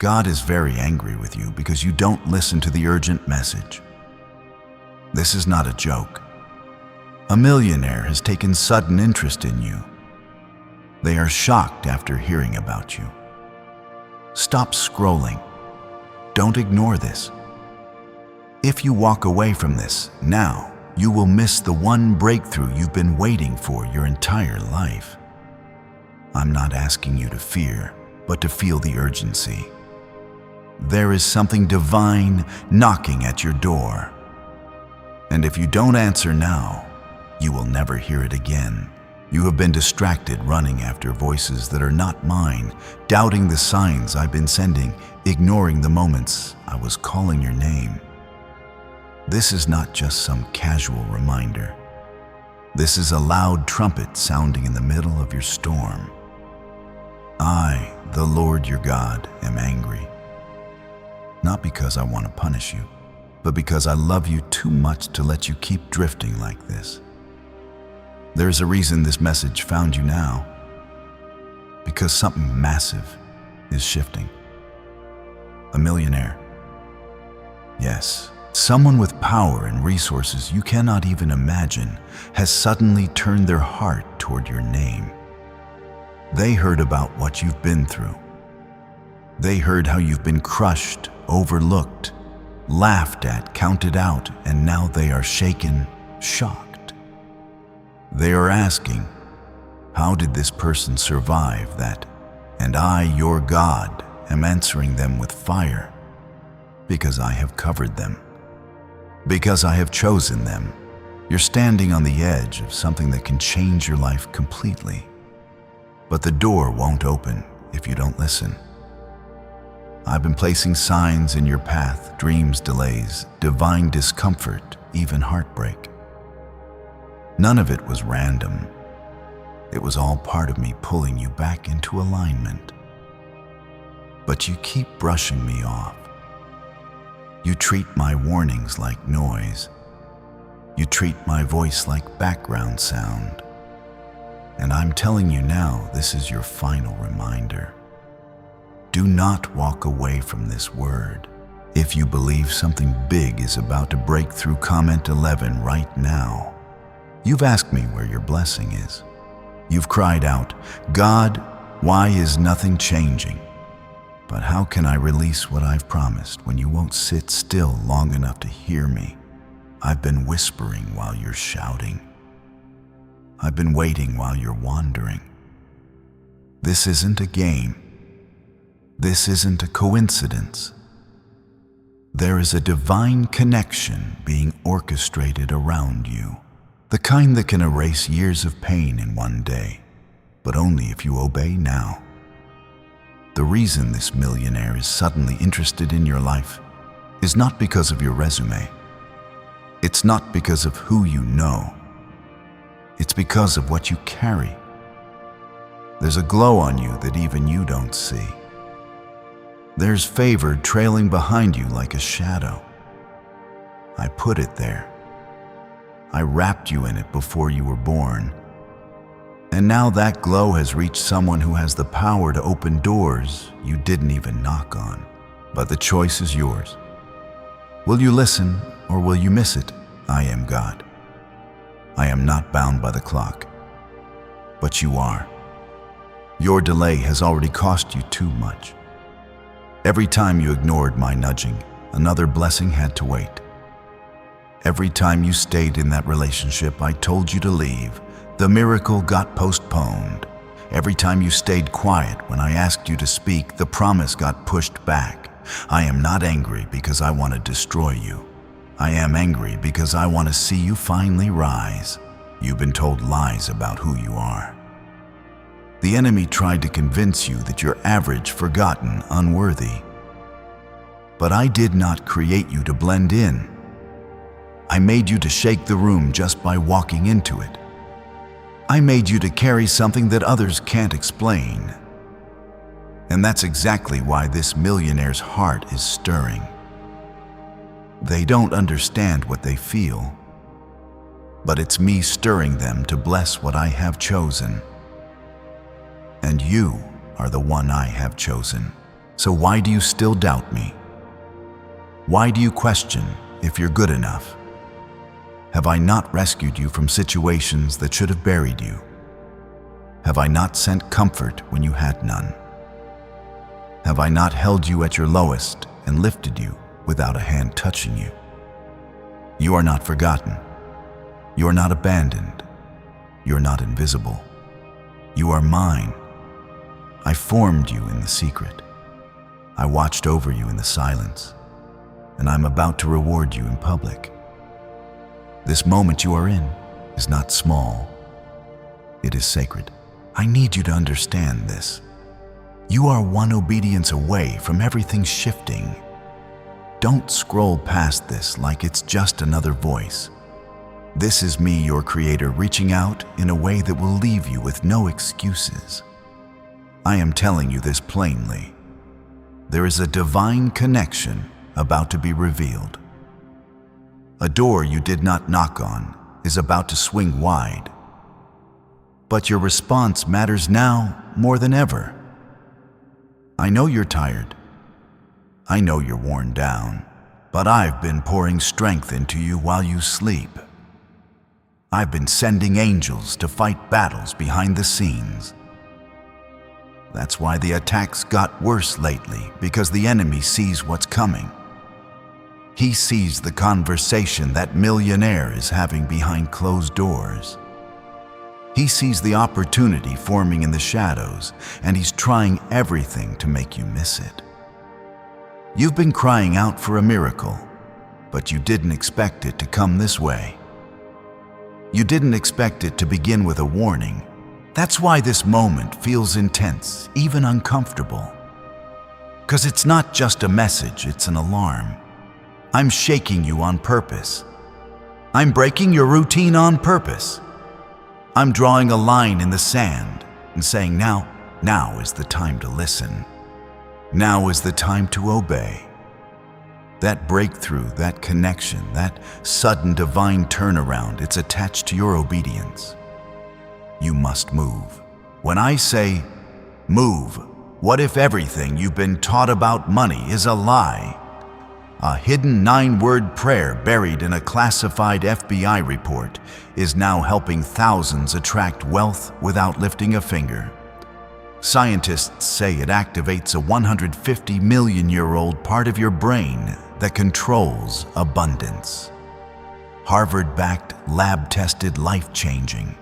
God is very angry with you because you don't listen to the urgent message. This is not a joke. A millionaire has taken sudden interest in you. They are shocked after hearing about you. Stop scrolling. Don't ignore this. If you walk away from this now, you will miss the one breakthrough you've been waiting for your entire life. I'm not asking you to fear, but to feel the urgency. There is something divine knocking at your door. And if you don't answer now, you will never hear it again. You have been distracted running after voices that are not mine, doubting the signs I've been sending, ignoring the moments I was calling your name. This is not just some casual reminder. This is a loud trumpet sounding in the middle of your storm. I, the Lord your God, am angry. Not because I want to punish you, but because I love you too much to let you keep drifting like this. There's a reason this message found you now. Because something massive is shifting. A millionaire. Yes, someone with power and resources you cannot even imagine has suddenly turned their heart toward your name. They heard about what you've been through. They heard how you've been crushed, overlooked, laughed at, counted out, and now they are shaken, shocked. They are asking, how did this person survive that? And I, your God, am answering them with fire, because I have covered them, because I have chosen them. You're standing on the edge of something that can change your life completely. But the door won't open if you don't listen. I've been placing signs in your path, dreams, delays, divine discomfort, even heartbreak. None of it was random. It was all part of me pulling you back into alignment. But you keep brushing me off. You treat my warnings like noise. You treat my voice like background sound. And I'm telling you now, this is your final reminder. Do not walk away from this word. If you believe something big is about to break through, comment 11 right now. You've asked me where your blessing is. You've cried out, God, why is nothing changing? But how can I release what I've promised when you won't sit still long enough to hear me? I've been whispering while you're shouting. I've been waiting while you're wandering. This isn't a game. This isn't a coincidence. There is a divine connection being orchestrated around you. The kind that can erase years of pain in one day, but only if you obey now. The reason this millionaire is suddenly interested in your life is not because of your resume. It's not because of who you know. It's because of what you carry. There's a glow on you that even you don't see. There's favor trailing behind you like a shadow. I put it there. I wrapped you in it before you were born. And now that glow has reached someone who has the power to open doors you didn't even knock on. But the choice is yours. Will you listen or will you miss it? I am God. I am not bound by the clock. But you are. Your delay has already cost you too much. Every time you ignored my nudging, another blessing had to wait. Every time you stayed in that relationship I told you to leave, the miracle got postponed. Every time you stayed quiet when I asked you to speak, the promise got pushed back. I am not angry because I want to destroy you. I am angry because I want to see you finally rise. You've been told lies about who you are. The enemy tried to convince you that you're average, forgotten, unworthy. But I did not create you to blend in. I made you to shake the room just by walking into it. I made you to carry something that others can't explain. And that's exactly why this millionaire's heart is stirring. They don't understand what they feel, but it's me stirring them to bless what I have chosen. And you are the one I have chosen. So why do you still doubt me? Why do you question if you're good enough? Have I not rescued you from situations that should have buried you? Have I not sent comfort when you had none? Have I not held you at your lowest and lifted you without a hand touching you? You are not forgotten. You are not abandoned. You are not invisible. You are mine. I formed you in the secret. I watched over you in the silence, and I'm about to reward you in public. This moment you are in is not small. It is sacred. I need you to understand this. You are one obedience away from everything shifting. Don't scroll past this like it's just another voice. This is me, your creator, reaching out in a way that will leave you with no excuses. I am telling you this plainly. There is a divine connection about to be revealed. A door you did not knock on is about to swing wide. But your response matters now more than ever. I know you're tired. I know you're worn down, but I've been pouring strength into you while you sleep. I've been sending angels to fight battles behind the scenes. That's why the attacks got worse lately, because the enemy sees what's coming. He sees the conversation that millionaire is having behind closed doors. He sees the opportunity forming in the shadows, and he's trying everything to make you miss it. You've been crying out for a miracle, but you didn't expect it to come this way. You didn't expect it to begin with a warning. That's why this moment feels intense, even uncomfortable. Because it's not just a message, it's an alarm. I'm shaking you on purpose. I'm breaking your routine on purpose. I'm drawing a line in the sand and saying now is the time to listen. Now is the time to obey. That breakthrough, that connection, that sudden divine turnaround, it's attached to your obedience. You must move. When I say move, what if everything you've been taught about money is a lie? A hidden 9-word prayer buried in a classified FBI report is now helping thousands attract wealth without lifting a finger. Scientists say it activates a 150 million-year-old part of your brain that controls abundance. Harvard-backed, lab-tested, life-changing.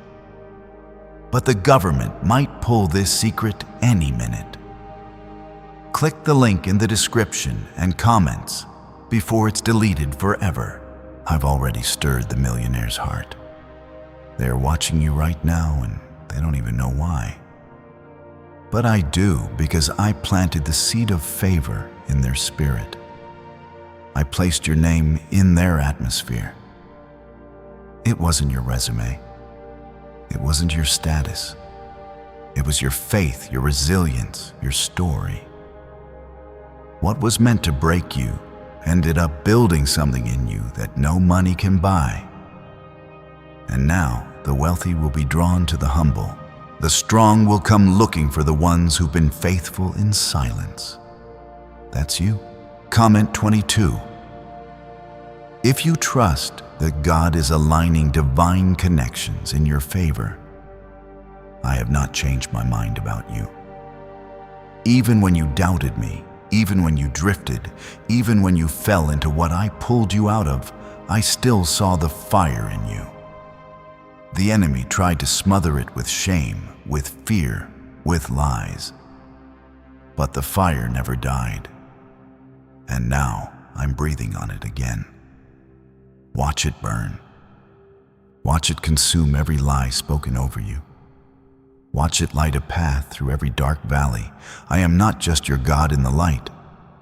But the government might pull this secret any minute. Click the link in the description and comments before it's deleted forever. I've already stirred the millionaire's heart. They're watching you right now and they don't even know why. But I do, because I planted the seed of favor in their spirit. I placed your name in their atmosphere. It wasn't your resume. It wasn't your status. It was your faith, your resilience, your story. What was meant to break you ended up building something in you that no money can buy. And now the wealthy will be drawn to the humble. The strong will come looking for the ones who've been faithful in silence. That's you. Comment 22. If you trust that God is aligning divine connections in your favor, I have not changed my mind about you. Even when you doubted me, even when you drifted, even when you fell into what I pulled you out of, I still saw the fire in you. The enemy tried to smother it with shame, with fear, with lies. But the fire never died. And now I'm breathing on it again. Watch it burn. Watch it consume every lie spoken over you. Watch it light a path through every dark valley. I am not just your God in the light.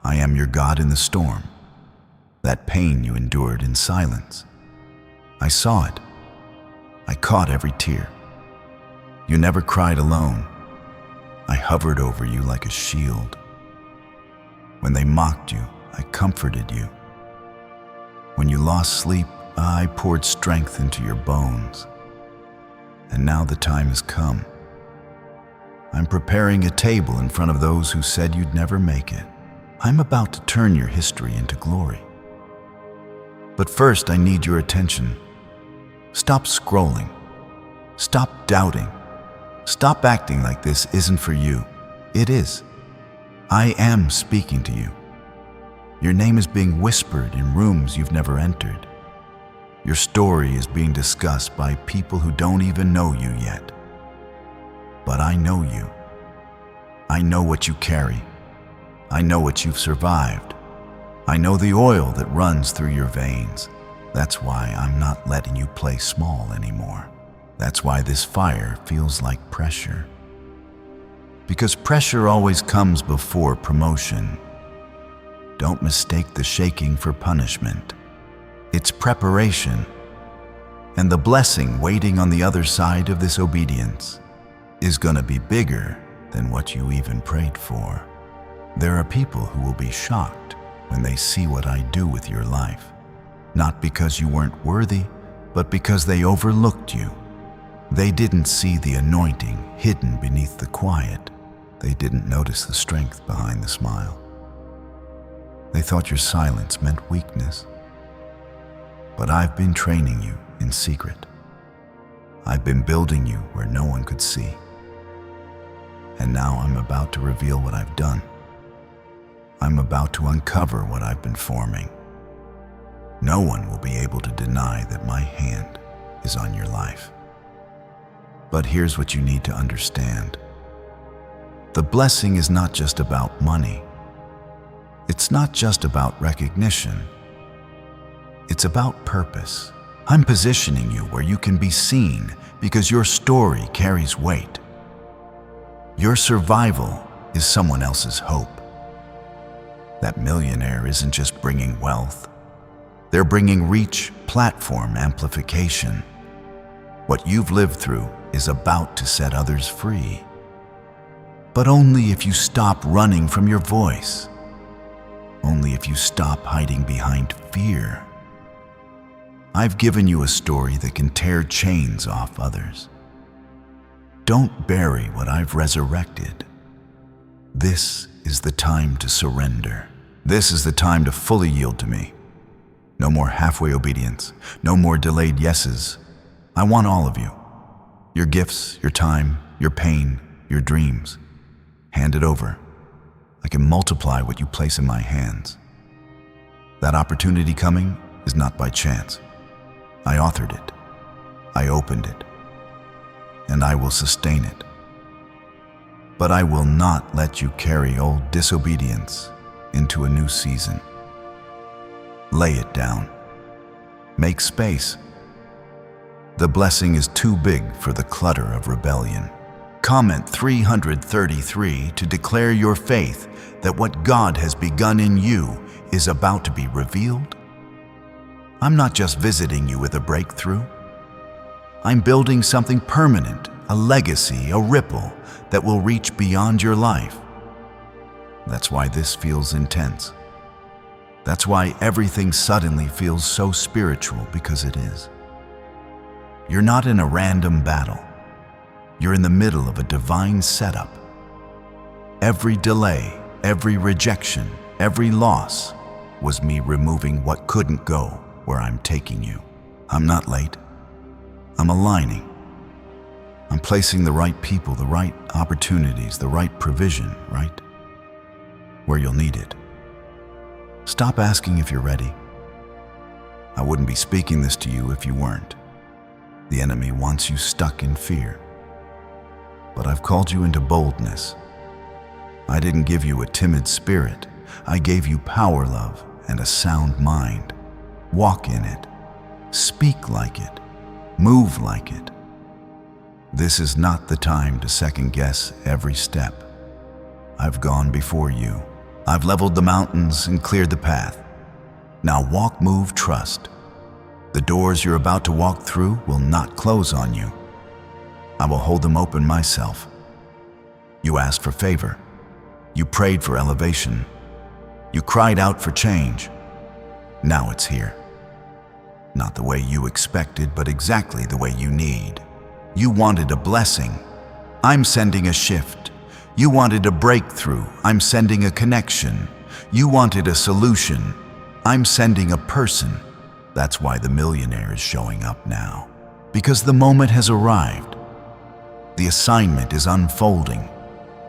I am your God in the storm. That pain you endured in silence. I saw it. I caught every tear. You never cried alone. I hovered over you like a shield. When they mocked you, I comforted you. When you lost sleep, I poured strength into your bones. And now the time has come. I'm preparing a table in front of those who said you'd never make it. I'm about to turn your history into glory. But first, I need your attention. Stop scrolling. Stop doubting. Stop acting like this isn't for you. It is. I am speaking to you. Your name is being whispered in rooms you've never entered. Your story is being discussed by people who don't even know you yet. But I know you. I know what you carry. I know what you've survived. I know the oil that runs through your veins. That's why I'm not letting you play small anymore. That's why this fire feels like pressure. Because pressure always comes before promotion. Don't mistake the shaking for punishment. It's preparation. And the blessing waiting on the other side of this obedience is going to be bigger than what you even prayed for. There are people who will be shocked when they see what I do with your life. Not because you weren't worthy, but because they overlooked you. They didn't see the anointing hidden beneath the quiet. They didn't notice the strength behind the smile. They thought your silence meant weakness. But I've been training you in secret. I've been building you where no one could see. And now I'm about to reveal what I've done. I'm about to uncover what I've been forming. No one will be able to deny that my hand is on your life. But here's what you need to understand. The blessing is not just about money. It's not just about recognition. It's about purpose. I'm positioning you where you can be seen because your story carries weight. Your survival is someone else's hope. That millionaire isn't just bringing wealth. They're bringing reach, platform, amplification. What you've lived through is about to set others free. But only if you stop running from your voice. Only if you stop hiding behind fear. I've given you a story that can tear chains off others. Don't bury what I've resurrected. This is the time to surrender. This is the time to fully yield to me. No more halfway obedience. No more delayed yeses. I want all of you. Your gifts, your time, your pain, your dreams. Hand it over. I can multiply what you place in my hands. That opportunity coming is not by chance. I authored it. I opened it. And I will sustain it. But I will not let you carry old disobedience into a new season. Lay it down. Make space. The blessing is too big for the clutter of rebellion. Comment 333 to declare your faith that what God has begun in you is about to be revealed. I'm not just visiting you with a breakthrough. I'm building something permanent, a legacy, a ripple that will reach beyond your life. That's why this feels intense. That's why everything suddenly feels so spiritual, because it is. You're not in a random battle. You're in the middle of a divine setup. Every delay, every rejection, every loss was me removing what couldn't go where I'm taking you. I'm not late. I'm aligning. I'm placing the right people, the right opportunities, the right provision, right where you'll need it. Stop asking if you're ready. I wouldn't be speaking this to you if you weren't. The enemy wants you stuck in fear. But I've called you into boldness. I didn't give you a timid spirit. I gave you power, love, and a sound mind. Walk in it. Speak like it. Move like it. This is not the time to second guess every step. I've gone before you. I've leveled the mountains and cleared the path. Now walk, move, trust. The doors you're about to walk through will not close on you. I will hold them open myself. You asked for favor. You prayed for elevation. You cried out for change. Now it's here. Not the way you expected, but exactly the way you need. You wanted a blessing. I'm sending a shift. You wanted a breakthrough. I'm sending a connection. You wanted a solution. I'm sending a person. That's why the millionaire is showing up now. Because the moment has arrived. The assignment is unfolding.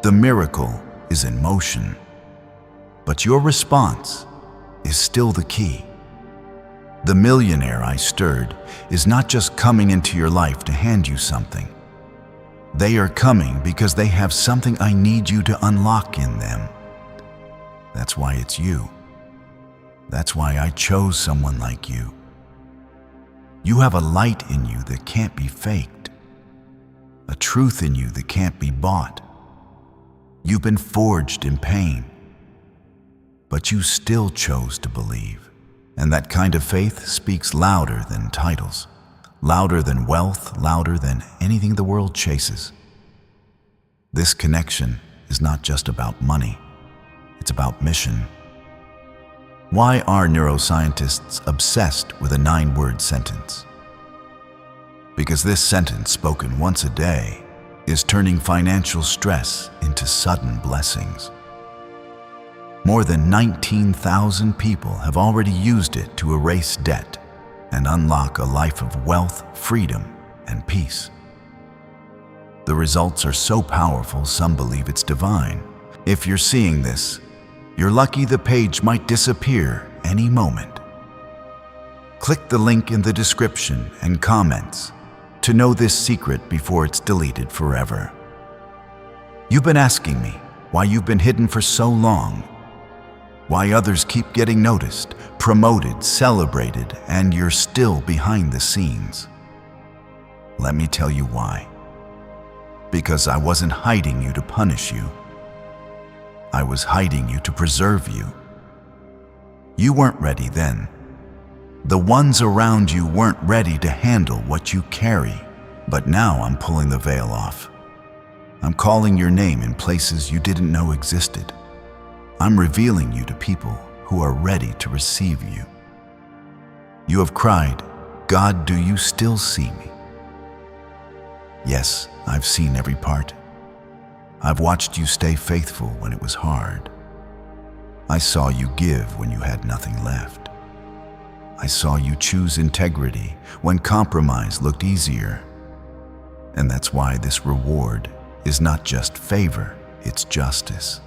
The miracle is in motion. But your response is still the key. The millionaire I stirred is not just coming into your life to hand you something. They are coming because they have something I need you to unlock in them. That's why it's you. That's why I chose someone like you. You have a light in you that can't be faked, a truth in you that can't be bought. You've been forged in pain, but you still chose to believe. And that kind of faith speaks louder than titles, louder than wealth, louder than anything the world chases. This connection is not just about money, it's about mission. Why are neuroscientists obsessed with a 9-word sentence? Because this sentence, spoken once a day, is turning financial stress into sudden blessings. More than 19,000 people have already used it to erase debt and unlock a life of wealth, freedom, and peace. The results are so powerful, some believe it's divine. If you're seeing this, you're lucky the page might disappear any moment. Click the link in the description and comments to know this secret before it's deleted forever. You've been asking me why you've been hidden for so long, why others keep getting noticed, promoted, celebrated, and you're still behind the scenes. Let me tell you why. Because I wasn't hiding you to punish you. I was hiding you to preserve you. You weren't ready then. The ones around you weren't ready to handle what you carry. But now I'm pulling the veil off. I'm calling your name in places you didn't know existed. I'm revealing you to people who are ready to receive you. You have cried, "God, do you still see me?" Yes, I've seen every part. I've watched you stay faithful when it was hard. I saw you give when you had nothing left. I saw you choose integrity when compromise looked easier. And that's why this reward is not just favor, it's justice.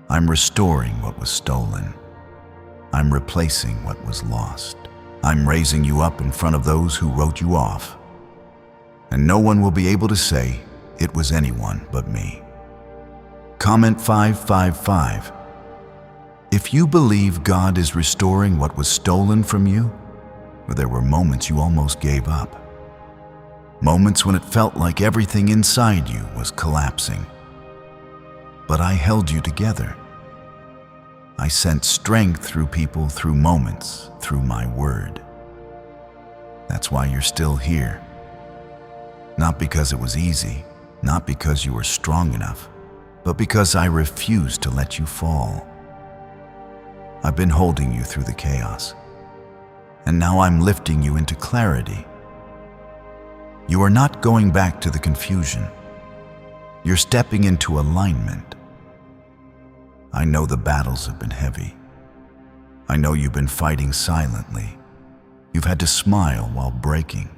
I'm restoring what was stolen. I'm replacing what was lost. I'm raising you up in front of those who wrote you off. And no one will be able to say it was anyone but me. Comment 555. If you believe God is restoring what was stolen from you, or there were moments you almost gave up, moments when it felt like everything inside you was collapsing. But I held you together. I sent strength through people, through moments, through my word. That's why you're still here. Not because it was easy, not because you were strong enough, but because I refused to let you fall. I've been holding you through the chaos, and now I'm lifting you into clarity. You are not going back to the confusion. You're stepping into alignment. I know the battles have been heavy. I know you've been fighting silently. You've had to smile while breaking.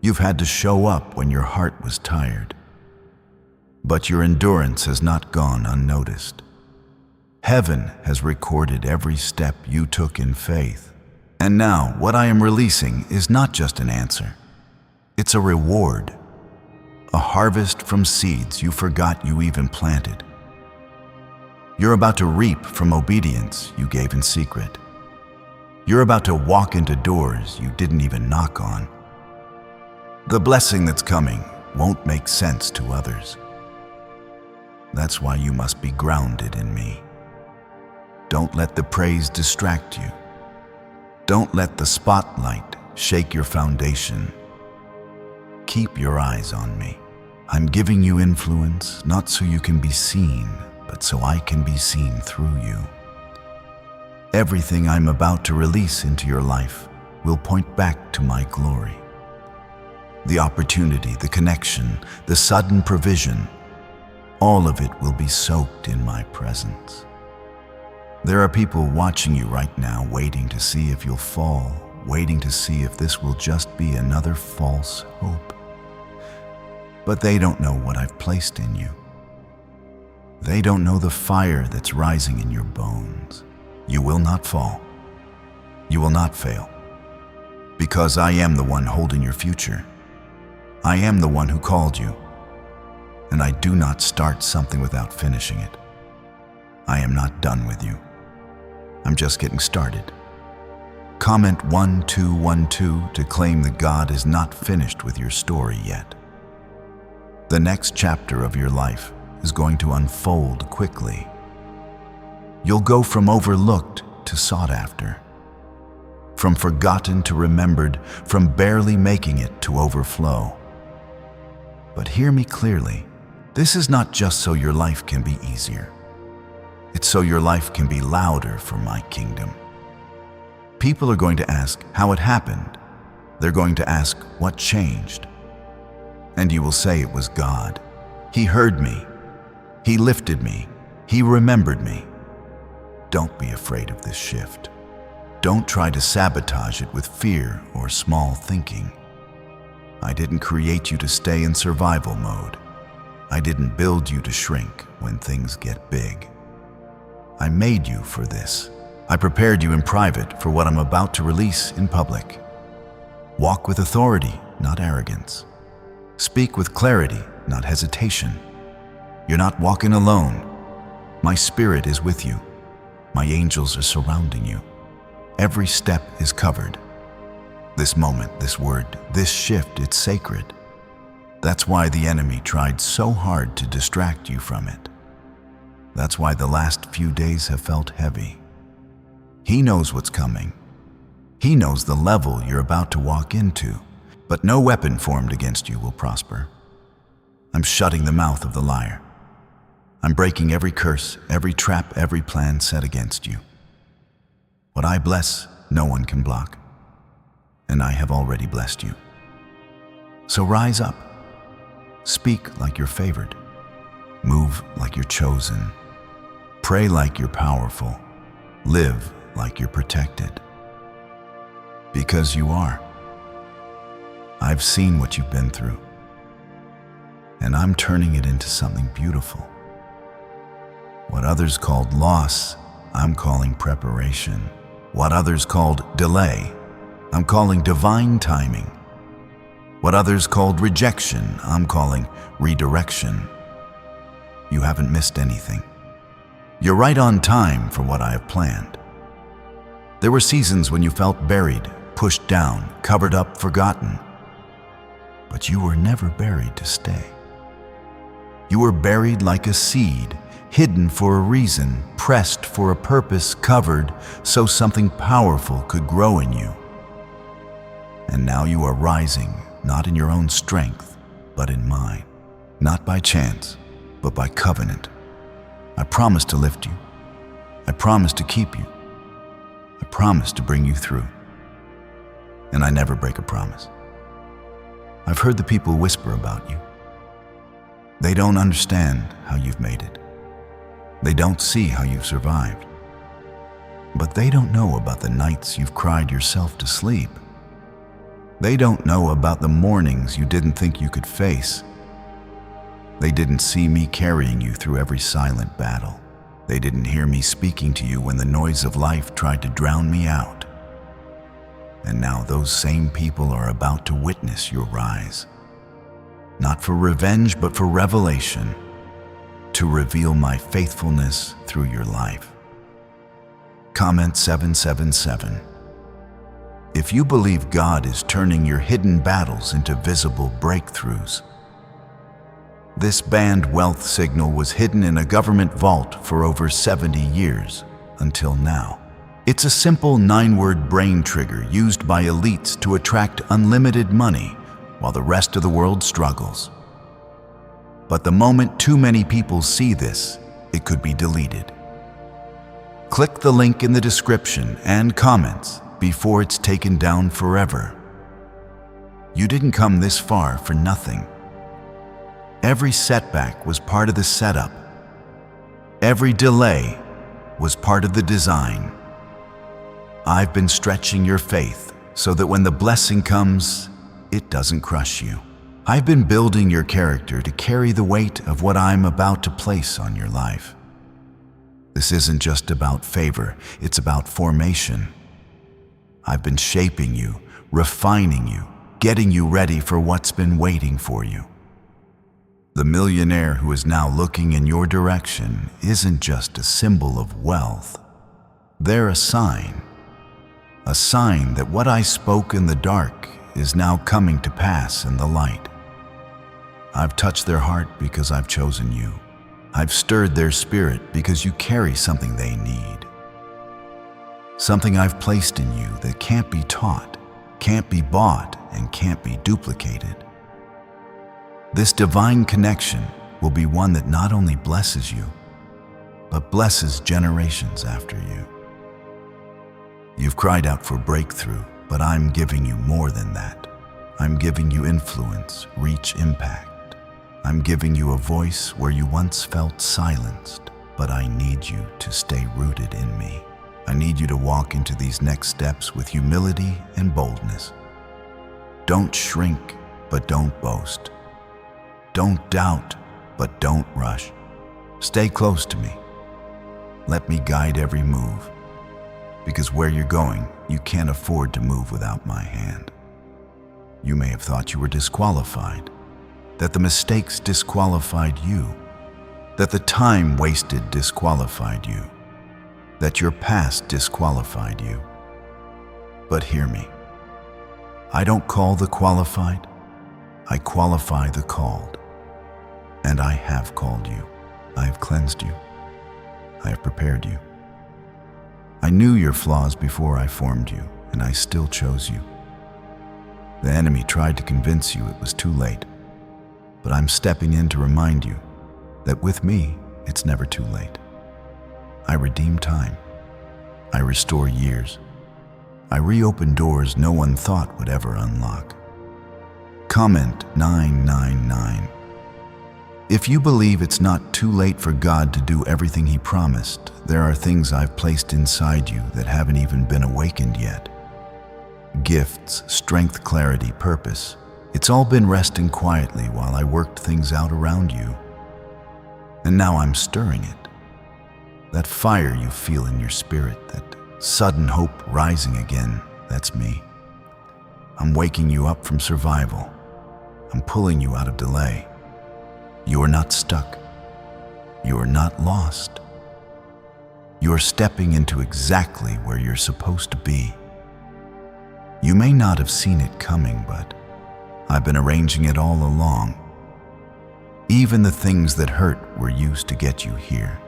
You've had to show up when your heart was tired. But your endurance has not gone unnoticed. Heaven has recorded every step you took in faith. And now, what I am releasing is not just an answer. It's a reward, a harvest from seeds you forgot you even planted. You're about to reap from obedience you gave in secret. You're about to walk into doors you didn't even knock on. The blessing that's coming won't make sense to others. That's why you must be grounded in me. Don't let the praise distract you. Don't let the spotlight shake your foundation. Keep your eyes on me. I'm giving you influence, not so you can be seen, but so I can be seen through you. Everything I'm about to release into your life will point back to my glory. The opportunity, the connection, the sudden provision, all of it will be soaked in my presence. There are people watching you right now, waiting to see if you'll fall, waiting to see if this will just be another false hope. But they don't know what I've placed in you. They don't know the fire that's rising in your bones. You will not fall. You will not fail. Because I am the one holding your future. I am the one who called you. And I do not start something without finishing it. I am not done with you. I'm just getting started. Comment 1212 to claim that God is not finished with your story yet. The next chapter of your life is going to unfold quickly. You'll go from overlooked to sought after, from forgotten to remembered, from barely making it to overflow. But hear me clearly, this is not just so your life can be easier. It's so your life can be louder for my kingdom. People are going to ask how it happened. They're going to ask what changed. And you will say it was God. He heard me. He lifted me. He remembered me. Don't be afraid of this shift. Don't try to sabotage it with fear or small thinking. I didn't create you to stay in survival mode. I didn't build you to shrink when things get big. I made you for this. I prepared you in private for what I'm about to release in public. Walk with authority, not arrogance. Speak with clarity, not hesitation. You're not walking alone. My spirit is with you. My angels are surrounding you. Every step is covered. This moment, this word, this shift, it's sacred. That's why the enemy tried so hard to distract you from it. That's why the last few days have felt heavy. He knows what's coming. He knows the level you're about to walk into, but no weapon formed against you will prosper. I'm shutting the mouth of the liar. I'm breaking every curse, every trap, every plan set against you. What I bless, no one can block. And I have already blessed you. So rise up. Speak like you're favored. Move like you're chosen. Pray like you're powerful. Live like you're protected. Because you are. I've seen what you've been through. And I'm turning it into something beautiful. What others called loss, I'm calling preparation. What others called delay, I'm calling divine timing. What others called rejection, I'm calling redirection. You haven't missed anything. You're right on time for what I have planned. There were seasons when you felt buried, pushed down, covered up, forgotten. But you were never buried to stay. You were buried like a seed, hidden for a reason, pressed for a purpose, covered so something powerful could grow in you. And now you are rising, not in your own strength, but in mine. Not by chance, but by covenant. I promise to lift you. I promise to keep you. I promise to bring you through. And I never break a promise. I've heard the people whisper about you. They don't understand how you've made it. They don't see how you've survived. But they don't know about the nights you've cried yourself to sleep. They don't know about the mornings you didn't think you could face. They didn't see me carrying you through every silent battle. They didn't hear me speaking to you when the noise of life tried to drown me out. And now those same people are about to witness your rise. Not for revenge, but for revelation. To reveal my faithfulness through your life. Comment 777. If you believe God is turning your hidden battles into visible breakthroughs. This banned wealth signal was hidden in a government vault for over 70 years, until now. It's a simple 9-word brain trigger used by elites to attract unlimited money while the rest of the world struggles. But the moment too many people see this, it could be deleted. Click the link in the description and comments before it's taken down forever. You didn't come this far for nothing. Every setback was part of the setup. Every delay was part of the design. I've been stretching your faith so that when the blessing comes, it doesn't crush you. I've been building your character to carry the weight of what I'm about to place on your life. This isn't just about favor, it's about formation. I've been shaping you, refining you, getting you ready for what's been waiting for you. The millionaire who is now looking in your direction isn't just a symbol of wealth. They're a sign that what I spoke in the dark is now coming to pass in the light. I've touched their heart because I've chosen you. I've stirred their spirit because you carry something they need. Something I've placed in you that can't be taught, can't be bought, and can't be duplicated. This divine connection will be one that not only blesses you, but blesses generations after you. You've cried out for breakthrough, but I'm giving you more than that. I'm giving you influence, reach, impact. I'm giving you a voice where you once felt silenced, but I need you to stay rooted in me. I need you to walk into these next steps with humility and boldness. Don't shrink, but don't boast. Don't doubt, but don't rush. Stay close to me. Let me guide every move. Because where you're going, you can't afford to move without my hand. You may have thought you were disqualified, that the mistakes disqualified you, that the time wasted disqualified you, that your past disqualified you. But hear me. I don't call the qualified, I qualify the called. And I have called you. I have cleansed you. I have prepared you. I knew your flaws before I formed you, and I still chose you. The enemy tried to convince you it was too late, but I'm stepping in to remind you that with me, it's never too late. I redeem time. I restore years. I reopen doors no one thought would ever unlock. Comment 999. If you believe it's not too late for God to do everything He promised, there are things I've placed inside you that haven't even been awakened yet. Gifts, strength, clarity, purpose. It's all been resting quietly while I worked things out around you. And now I'm stirring it. That fire you feel in your spirit, that sudden hope rising again, that's me. I'm waking you up from survival. I'm pulling you out of delay. You are not stuck. You are not lost. You are stepping into exactly where you're supposed to be. You may not have seen it coming, but I've been arranging it all along. Even the things that hurt were used to get you here.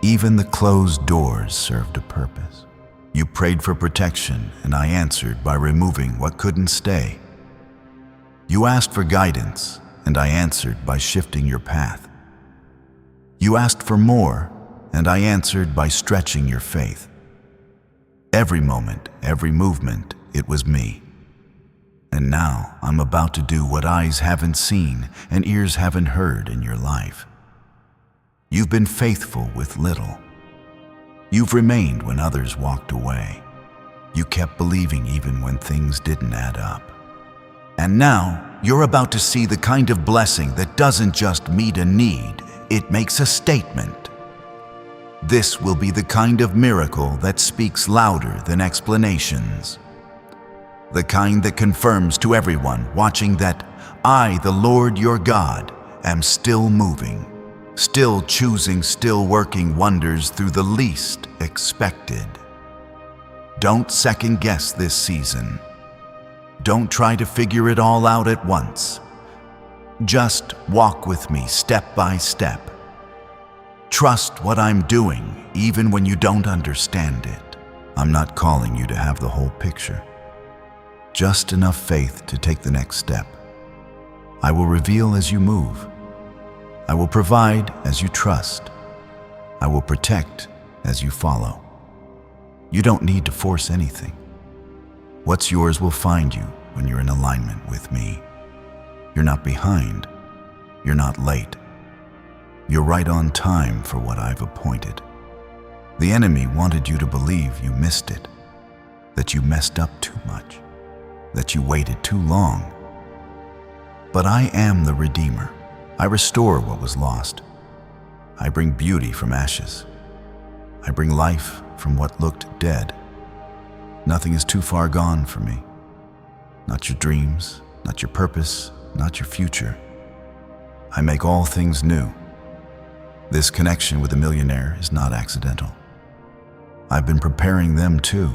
Even the closed doors served a purpose. You prayed for protection, and I answered by removing what couldn't stay. You asked for guidance, and I answered by shifting your path. You asked for more, and I answered by stretching your faith. Every moment, every movement, it was me. And now I'm about to do what eyes haven't seen and ears haven't heard in your life. You've been faithful with little. You've remained when others walked away. You kept believing even when things didn't add up. And now, you're about to see the kind of blessing that doesn't just meet a need, it makes a statement. This will be the kind of miracle that speaks louder than explanations. The kind that confirms to everyone watching that I, the Lord your God, am still moving, still choosing, still working wonders through the least expected. Don't second guess this season. Don't try to figure it all out at once. Just walk with me step by step. Trust what I'm doing, even when you don't understand it. I'm not calling you to have the whole picture. Just enough faith to take the next step. I will reveal as you move. I will provide as you trust. I will protect as you follow. You don't need to force anything. What's yours will find you, when you're in alignment with me. You're not behind. You're not late. You're right on time for what I've appointed. The enemy wanted you to believe you missed it, that you messed up too much, that you waited too long. But I am the Redeemer. I restore what was lost. I bring beauty from ashes. I bring life from what looked dead. Nothing is too far gone for me. Not your dreams, not your purpose, not your future. I make all things new. This connection with a millionaire is not accidental. I've been preparing them too.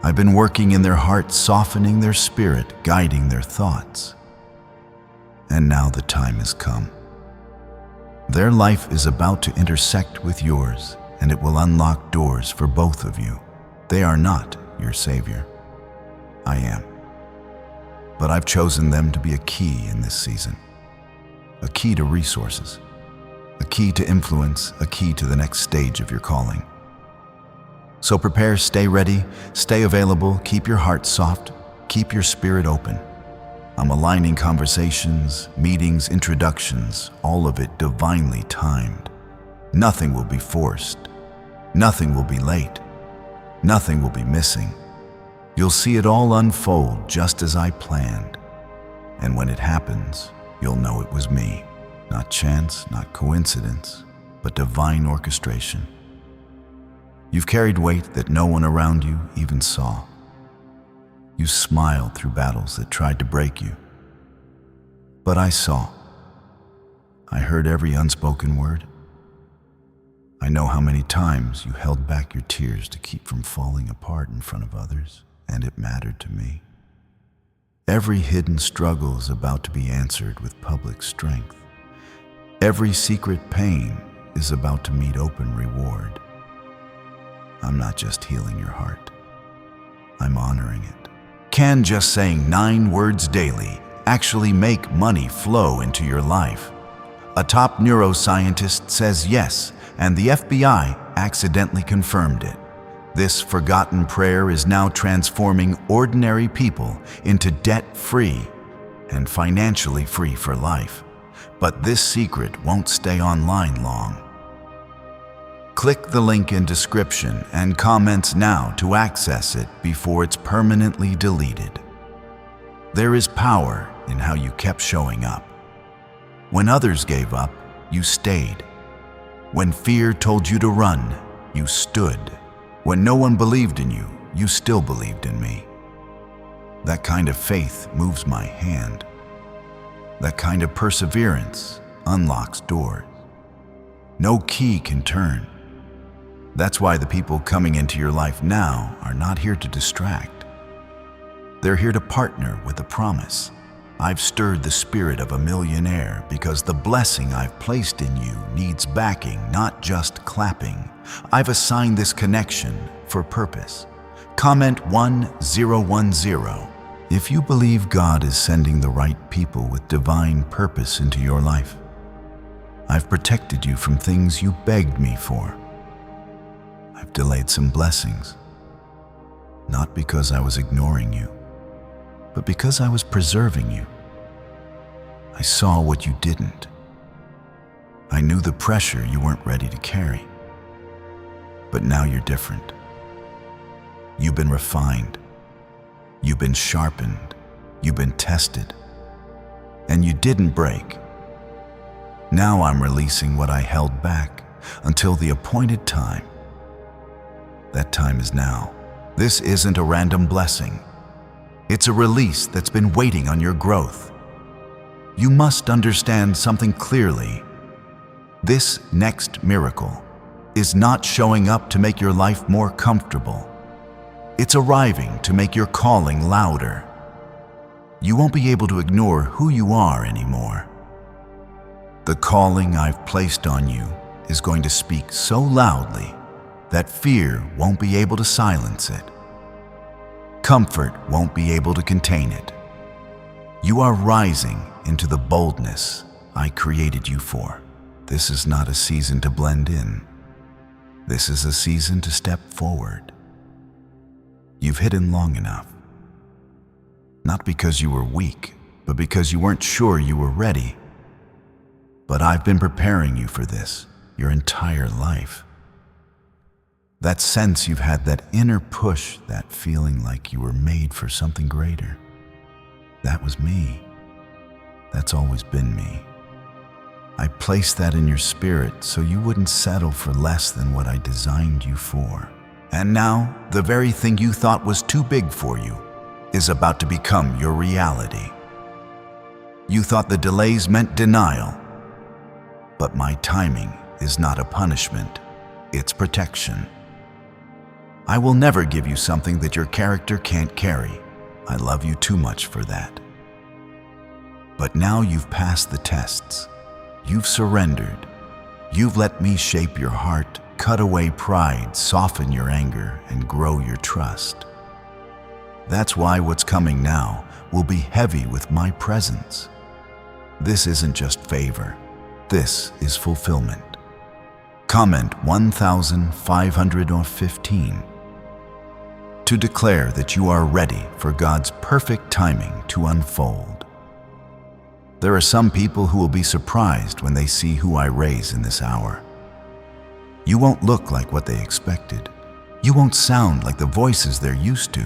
I've been working in their hearts, softening their spirit, guiding their thoughts. And now the time has come. Their life is about to intersect with yours, and it will unlock doors for both of you. They are not your savior. I am. But I've chosen them to be a key in this season. A key to resources. A key to influence, a key to the next stage of your calling. So prepare, stay ready, stay available, keep your heart soft, keep your spirit open. I'm aligning conversations, meetings, introductions, all of it divinely timed. Nothing will be forced. Nothing will be late. Nothing will be missing. You'll see it all unfold just as I planned. And when it happens, you'll know it was me. Not chance, not coincidence, but divine orchestration. You've carried weight that no one around you even saw. You smiled through battles that tried to break you. But I saw. I heard every unspoken word. I know how many times you held back your tears to keep from falling apart in front of others, and it mattered to me. Every hidden struggle is about to be answered with public strength. Every secret pain is about to meet open reward. I'm not just healing your heart. I'm honoring it. Can just saying 9 words daily actually make money flow into your life? A top neuroscientist says yes, and the FBI accidentally confirmed it. This forgotten prayer is now transforming ordinary people into debt-free and financially free for life. But this secret won't stay online long. Click the link in description and comments now to access it before it's permanently deleted. There is power in how you kept showing up. When others gave up, you stayed. When fear told you to run, you stood. When no one believed in you, you still believed in me. That kind of faith moves my hand. That kind of perseverance unlocks doors. No key can turn. That's why the people coming into your life now are not here to distract. They're here to partner with a promise. I've stirred the spirit of a millionaire because the blessing I've placed in you needs backing, not just clapping. I've assigned this connection for purpose. Comment 1010 if you believe God is sending the right people with divine purpose into your life. I've protected you from things you begged me for. I've delayed some blessings, not because I was ignoring you, but because I was preserving you. I saw what you didn't. I knew the pressure you weren't ready to carry. But now you're different. You've been refined. You've been sharpened. You've been tested. And you didn't break. Now I'm releasing what I held back until the appointed time. That time is now. This isn't a random blessing. It's a release that's been waiting on your growth. You must understand something clearly. This next miracle is not showing up to make your life more comfortable. It's arriving to make your calling louder. You won't be able to ignore who you are anymore. The calling I've placed on you is going to speak so loudly that fear won't be able to silence it. Comfort won't be able to contain it. You are rising into the boldness I created you for. This is not a season to blend in. This is a season to step forward. You've hidden long enough. Not because you were weak, but because you weren't sure you were ready. But I've been preparing you for this your entire life. That sense you've had, that inner push, that feeling like you were made for something greater. That was me. That's always been me. I placed that in your spirit so you wouldn't settle for less than what I designed you for. And now, the very thing you thought was too big for you is about to become your reality. You thought the delays meant denial, but my timing is not a punishment, it's protection. I will never give you something that your character can't carry. I love you too much for that. But now you've passed the tests. You've surrendered. You've let me shape your heart, cut away pride, soften your anger, and grow your trust. That's why what's coming now will be heavy with my presence. This isn't just favor. This is fulfillment. Comment 1515 to declare that you are ready for God's perfect timing to unfold. There are some people who will be surprised when they see who I raise in this hour. You won't look like what they expected. You won't sound like the voices they're used to.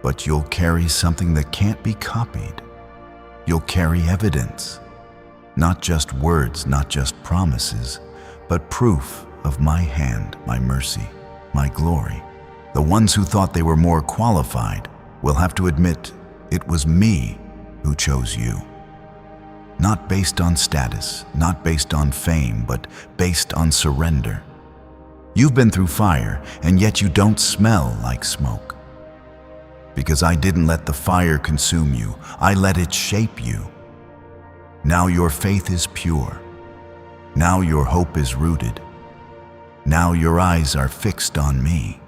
But you'll carry something that can't be copied. You'll carry evidence. Not just words, not just promises, but proof of my hand, my mercy, my glory. The ones who thought they were more qualified will have to admit it was me who chose you. Not based on status, not based on fame, but based on surrender. You've been through fire, and yet you don't smell like smoke. Because I didn't let the fire consume you, I let it shape you. Now your faith is pure. Now your hope is rooted. Now your eyes are fixed on me.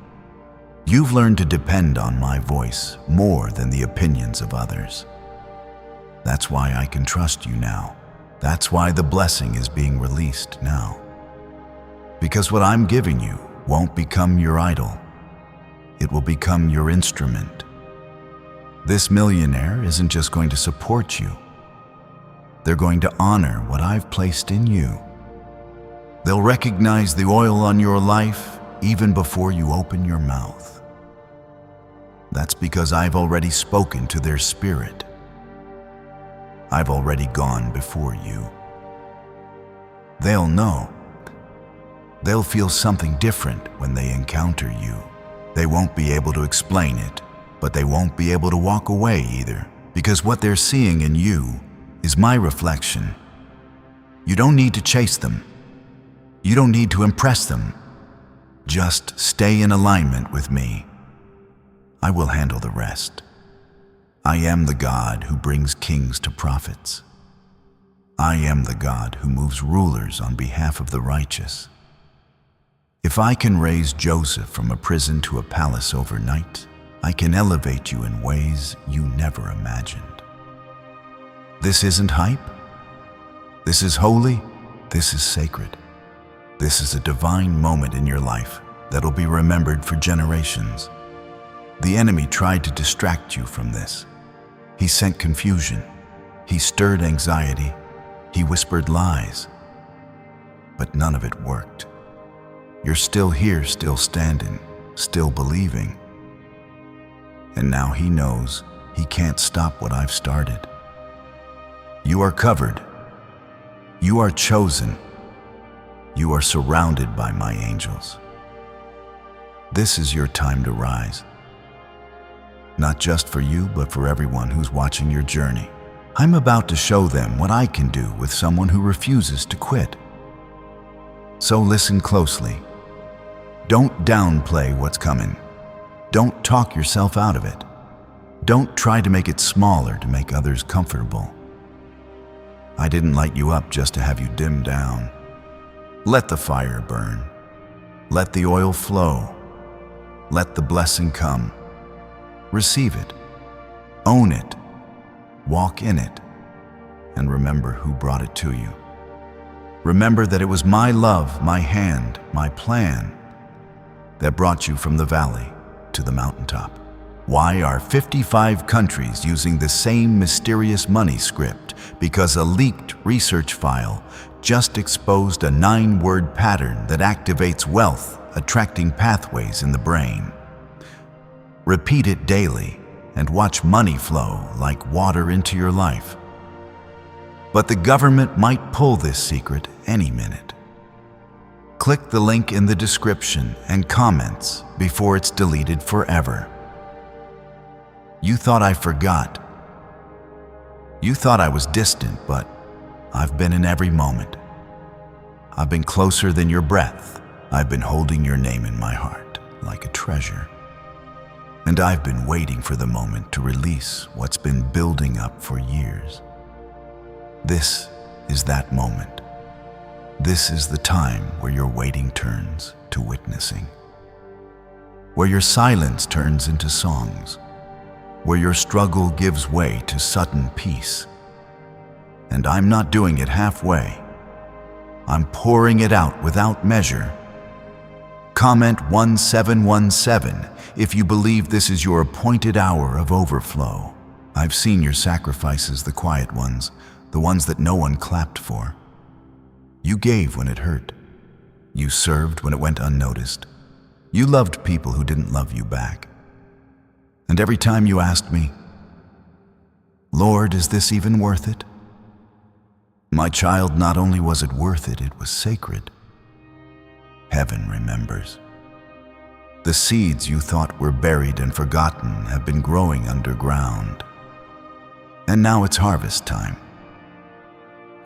You've learned to depend on my voice more than the opinions of others. That's why I can trust you now. That's why the blessing is being released now. Because what I'm giving you won't become your idol. It will become your instrument. This millionaire isn't just going to support you. They're going to honor what I've placed in you. They'll recognize the oil on your life even before you open your mouth. That's because I've already spoken to their spirit. I've already gone before you. They'll know. They'll feel something different when they encounter you. They won't be able to explain it, but they won't be able to walk away either, because what they're seeing in you is my reflection. You don't need to chase them. You don't need to impress them. Just stay in alignment with me. I will handle the rest. I am the God who brings kings to prophets. I am the God who moves rulers on behalf of the righteous. If I can raise Joseph from a prison to a palace overnight, I can elevate you in ways you never imagined. This isn't hype. This is holy. This is sacred. This is a divine moment in your life that'll be remembered for generations. The enemy tried to distract you from this. He sent confusion. He stirred anxiety. He whispered lies. But none of it worked. You're still here, still standing, still believing. And now he knows he can't stop what I've started. You are covered. You are chosen. You are surrounded by my angels. This is your time to rise. Not just for you, but for everyone who's watching your journey. I'm about to show them what I can do with someone who refuses to quit. So listen closely. Don't downplay what's coming. Don't talk yourself out of it. Don't try to make it smaller to make others comfortable. I didn't light you up just to have you dim down. Let the fire burn. Let the oil flow. Let the blessing come. Receive it. Own it. Walk in it. And remember who brought it to you. Remember that it was my love, my hand, my plan that brought you from the valley to the mountaintop. Why are 55 countries using the same mysterious money script? Because a leaked research file just exposed a 9-word pattern that activates wealth, attracting pathways in the brain. Repeat it daily and watch money flow like water into your life. But the government might pull this secret any minute. Click the link in the description and comments before it's deleted forever. You thought I forgot. You thought I was distant, but I've been in every moment. I've been closer than your breath. I've been holding your name in my heart like a treasure. And I've been waiting for the moment to release what's been building up for years. This is that moment. This is the time where your waiting turns to witnessing. Where your silence turns into songs. Where your struggle gives way to sudden peace. And I'm not doing it halfway. I'm pouring it out without measure. Comment 1717 if you believe this is your appointed hour of overflow. I've seen your sacrifices, the quiet ones, the ones that no one clapped for. You gave when it hurt. You served when it went unnoticed. You loved people who didn't love you back. And every time you asked me, Lord, is this even worth it? My child, not only was it worth it, it was sacred. Heaven remembers. The seeds you thought were buried and forgotten have been growing underground. And now it's harvest time.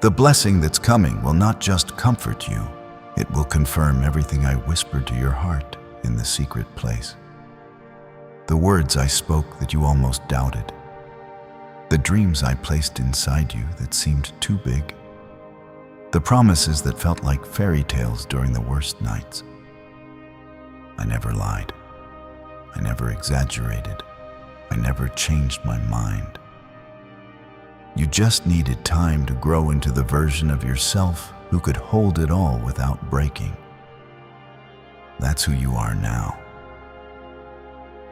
The blessing that's coming will not just comfort you, it will confirm everything I whispered to your heart in the secret place. The words I spoke that you almost doubted. The dreams I placed inside you that seemed too big. The promises that felt like fairy tales during the worst nights. I never lied. I never exaggerated. I never changed my mind. You just needed time to grow into the version of yourself who could hold it all without breaking. That's who you are now.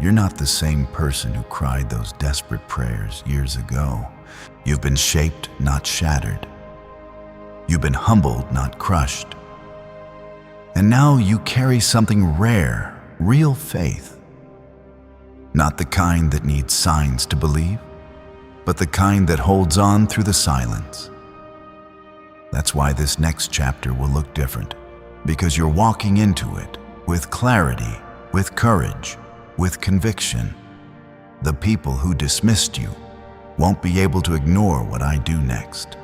You're not the same person who cried those desperate prayers years ago. You've been shaped, not shattered. You've been humbled, not crushed. And now you carry something rare, real faith. Not the kind that needs signs to believe, but the kind that holds on through the silence. That's why this next chapter will look different, because you're walking into it with clarity, with courage, with conviction. The people who dismissed you won't be able to ignore what I do next.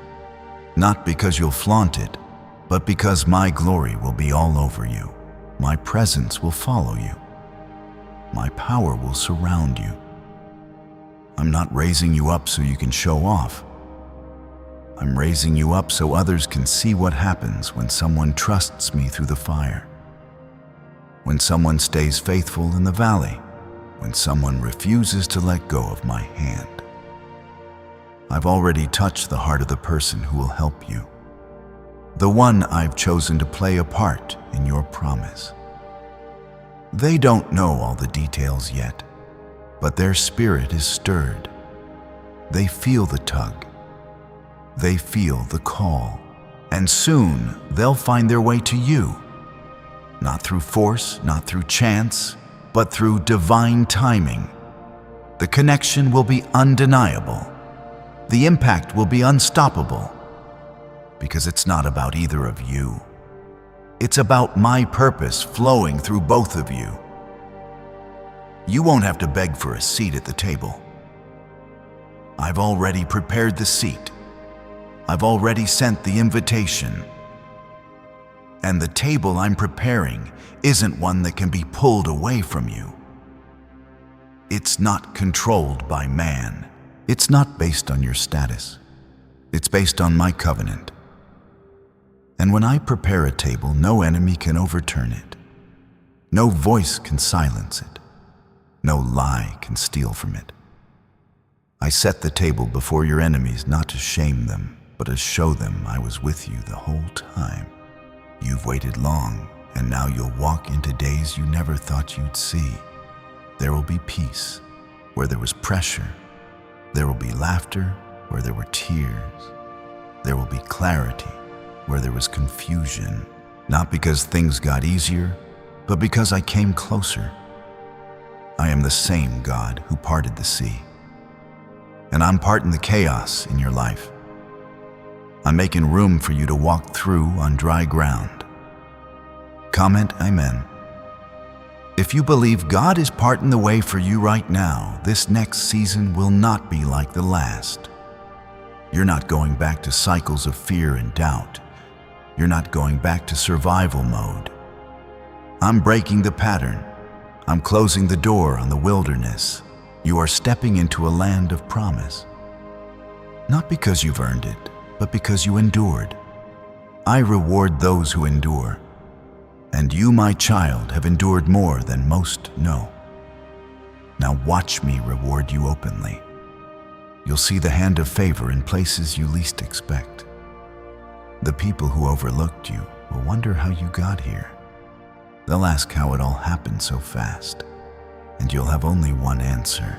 Not because you'll flaunt it, but because my glory will be all over you. My presence will follow you. My power will surround you. I'm not raising you up so you can show off. I'm raising you up so others can see what happens when someone trusts me through the fire. When someone stays faithful in the valley. When someone refuses to let go of my hand. I've already touched the heart of the person who will help you. The one I've chosen to play a part in your promise. They don't know all the details yet, but their spirit is stirred. They feel the tug. They feel the call. And soon they'll find their way to you. Not through force, not through chance, but through divine timing. The connection will be undeniable. The impact will be unstoppable. Because it's not about either of you. It's about my purpose flowing through both of you. You won't have to beg for a seat at the table. I've already prepared the seat. I've already sent the invitation. And the table I'm preparing isn't one that can be pulled away from you. It's not controlled by man. It's not based on your status. It's based on my covenant. And when I prepare a table, no enemy can overturn it. No voice can silence it. No lie can steal from it. I set the table before your enemies not to shame them, but to show them I was with you the whole time. You've waited long, and now you'll walk into days you never thought you'd see. There will be peace, where there was pressure. There will be laughter where there were tears. There will be clarity where there was confusion. Not because things got easier, but because I came closer. I am the same God who parted the sea. And I'm parting the chaos in your life. I'm making room for you to walk through on dry ground. Comment Amen. If you believe God is parting the way for you right now, this next season will not be like the last. You're not going back to cycles of fear and doubt. You're not going back to survival mode. I'm breaking the pattern. I'm closing the door on the wilderness. You are stepping into a land of promise. Not because you've earned it, but because you endured. I reward those who endure. And you, my child, have endured more than most know. Now watch me reward you openly. You'll see the hand of favor in places you least expect. The people who overlooked you will wonder how you got here. They'll ask how it all happened so fast, and you'll have only one answer.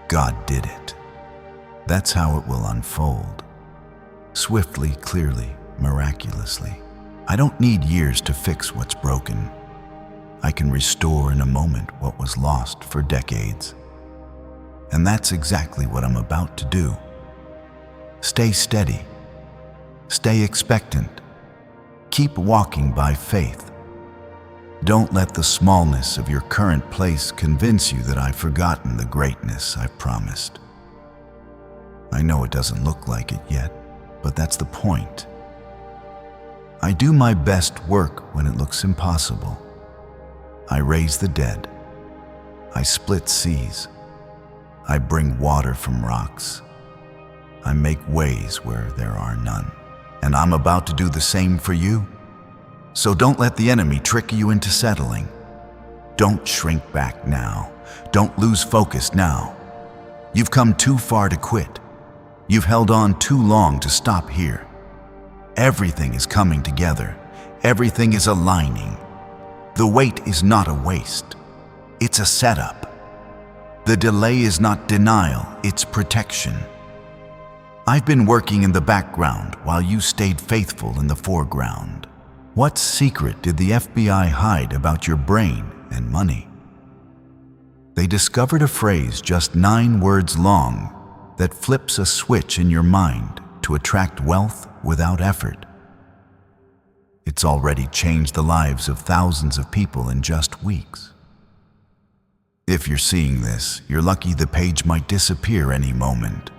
God did it. That's how it will unfold. Swiftly, clearly, miraculously. I don't need years to fix what's broken. I can restore in a moment what was lost for decades. And that's exactly what I'm about to do. Stay steady. Stay expectant. Keep walking by faith. Don't let the smallness of your current place convince you that I've forgotten the greatness I've promised. I know it doesn't look like it yet, but that's the point. I do my best work when it looks impossible. I raise the dead. I split seas. I bring water from rocks. I make ways where there are none. And I'm about to do the same for you. So don't let the enemy trick you into settling. Don't shrink back now. Don't lose focus now. You've come too far to quit. You've held on too long to stop here. Everything is coming together. Everything is aligning. The wait is not a waste. It's a setup. The delay is not denial, it's protection. I've been working in the background while you stayed faithful in the foreground. What secret did the FBI hide about your brain and money? They discovered a phrase just 9 words long that flips a switch in your mind to attract wealth without effort. It's already changed the lives of thousands of people in just weeks. If you're seeing this, you're lucky the page might disappear any moment.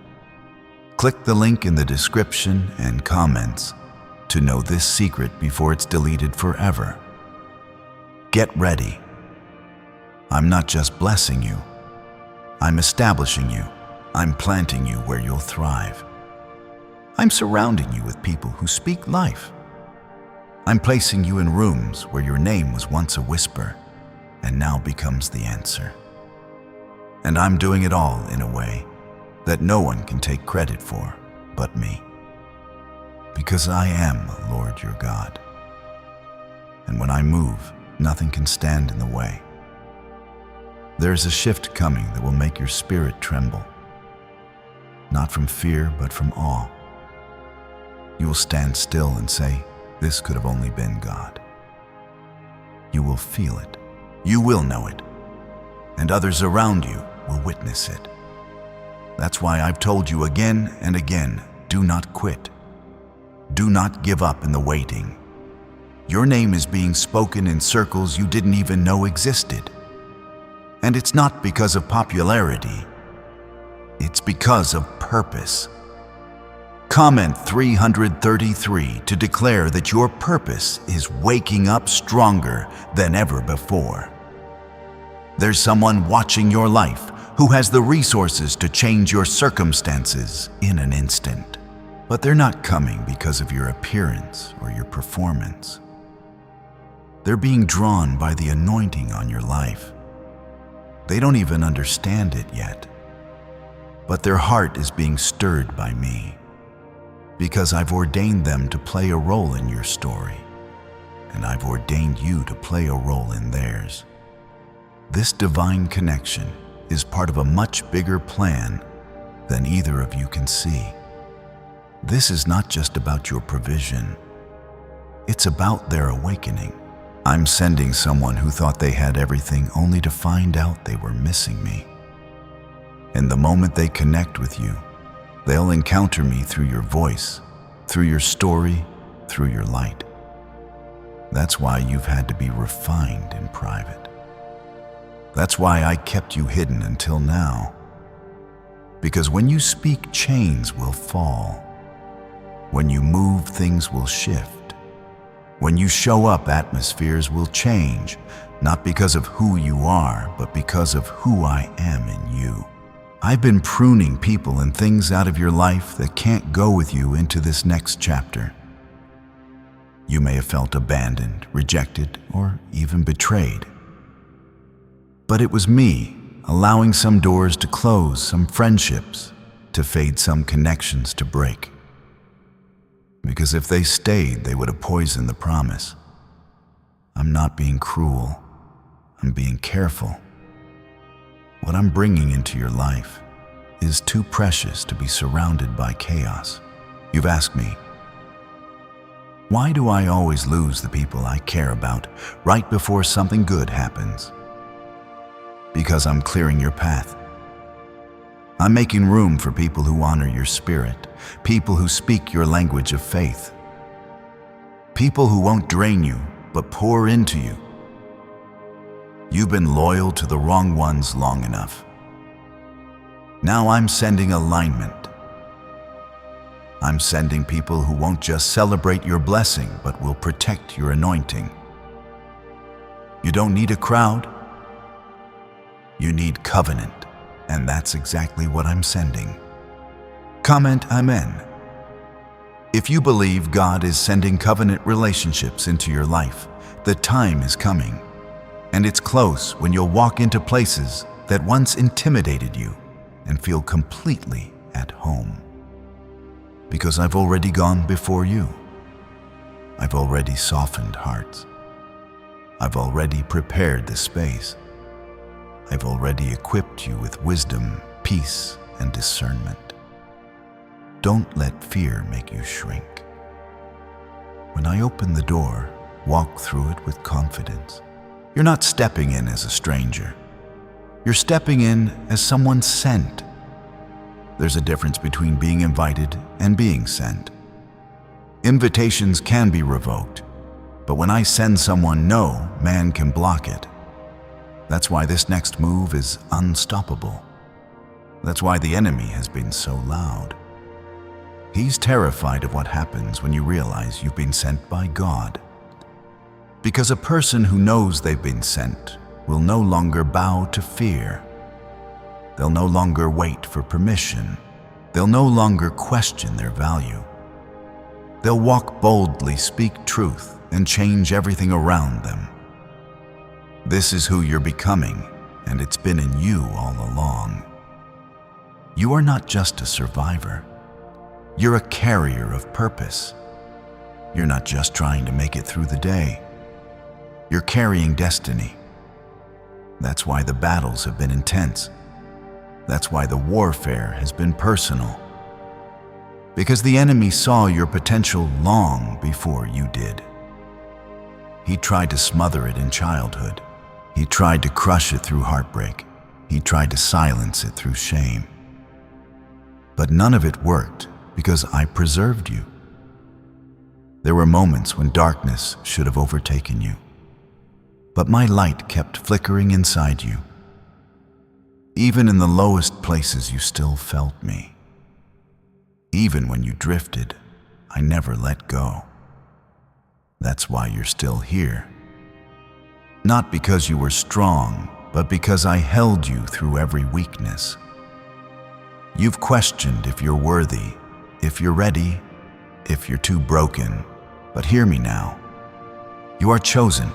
Click the link in the description and comments to know this secret before it's deleted forever. Get ready. I'm not just blessing you. I'm establishing you. I'm planting you where you'll thrive. I'm surrounding you with people who speak life. I'm placing you in rooms where your name was once a whisper and now becomes the answer. And I'm doing it all in a way that no one can take credit for but me. Because I am Lord your God. And when I move, nothing can stand in the way. There's a shift coming that will make your spirit tremble. Not from fear, but from awe. You will stand still and say, this could have only been God. You will feel it. You will know it. And others around you will witness it. That's why I've told you again and again, do not quit. Do not give up in the waiting. Your name is being spoken in circles you didn't even know existed. And it's not because of popularity. It's because of purpose. Comment 333 to declare that your purpose is waking up stronger than ever before. There's someone watching your life who has the resources to change your circumstances in an instant. But they're not coming because of your appearance or your performance. They're being drawn by the anointing on your life. They don't even understand it yet. But their heart is being stirred by me, because I've ordained them to play a role in your story, and I've ordained you to play a role in theirs. This divine connection is part of a much bigger plan than either of you can see. This is not just about your provision. It's about their awakening. I'm sending someone who thought they had everything only to find out they were missing me. And the moment they connect with you, they'll encounter me through your voice, through your story, through your light. That's why you've had to be refined in private. That's why I kept you hidden until now. Because when you speak, chains will fall. When you move, things will shift. When you show up, atmospheres will change, not because of who you are, but because of who I am in you. I've been pruning people and things out of your life that can't go with you into this next chapter. You may have felt abandoned, rejected, or even betrayed. But it was me allowing some doors to close, some friendships to fade, some connections to break. Because if they stayed, they would have poisoned the promise. I'm not being cruel. I'm being careful. What I'm bringing into your life is too precious to be surrounded by chaos. You've asked me, why do I always lose the people I care about right before something good happens? Because I'm clearing your path. I'm making room for people who honor your spirit, people who speak your language of faith, people who won't drain you but pour into you. You've been loyal to the wrong ones long enough. Now I'm sending alignment. I'm sending people who won't just celebrate your blessing but will protect your anointing. You don't need a crowd. You need covenant. And that's exactly what I'm sending. Comment Amen if you believe God is sending covenant relationships into your life. The time is coming, and it's close when you'll walk into places that once intimidated you and feel completely at home. Because I've already gone before you. I've already softened hearts. I've already prepared the space. I've already equipped you with wisdom, peace, and discernment. Don't let fear make you shrink. When I open the door, walk through it with confidence. You're not stepping in as a stranger. You're stepping in as someone sent. There's a difference between being invited and being sent. Invitations can be revoked, but when I send someone, no man can block it. That's why this next move is unstoppable. That's why the enemy has been so loud. He's terrified of what happens when you realize you've been sent by God. Because a person who knows they've been sent will no longer bow to fear. They'll no longer wait for permission. They'll no longer question their value. They'll walk boldly, speak truth, and change everything around them. This is who you're becoming, and it's been in you all along. You are not just a survivor. You're a carrier of purpose. You're not just trying to make it through the day. You're carrying destiny. That's why the battles have been intense. That's why the warfare has been personal. Because the enemy saw your potential long before you did. He tried to smother it in childhood. He tried to crush it through heartbreak. He tried to silence it through shame. But none of it worked because I preserved you. There were moments when darkness should have overtaken you, but my light kept flickering inside you. Even in the lowest places, you still felt me. Even when you drifted, I never let go. That's why you're still here. Not because you were strong, but because I held you through every weakness. You've questioned if you're worthy, if you're ready, if you're too broken. But hear me now. You are chosen.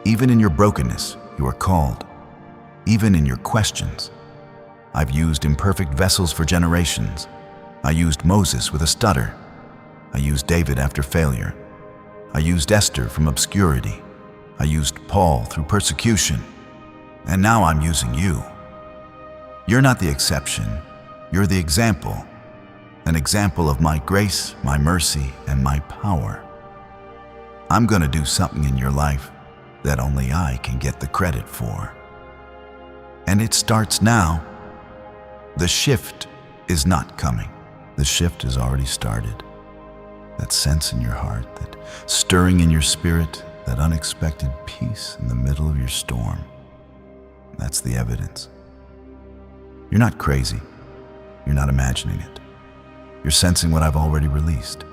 Even in your brokenness, you are called. Even in your questions. I've used imperfect vessels for generations. I used Moses with a stutter. I used David after failure. I used Esther from obscurity. I used Paul through persecution. And now I'm using you. You're not the exception. You're the example. An example of my grace, my mercy, and my power. I'm going to do something in your life that only I can get the credit for. And it starts now. The shift is not coming. The shift has already started. That sense in your heart, that stirring in your spirit, that unexpected peace in the middle of your storm. That's the evidence. You're not crazy. You're not imagining it. You're sensing what I've already released.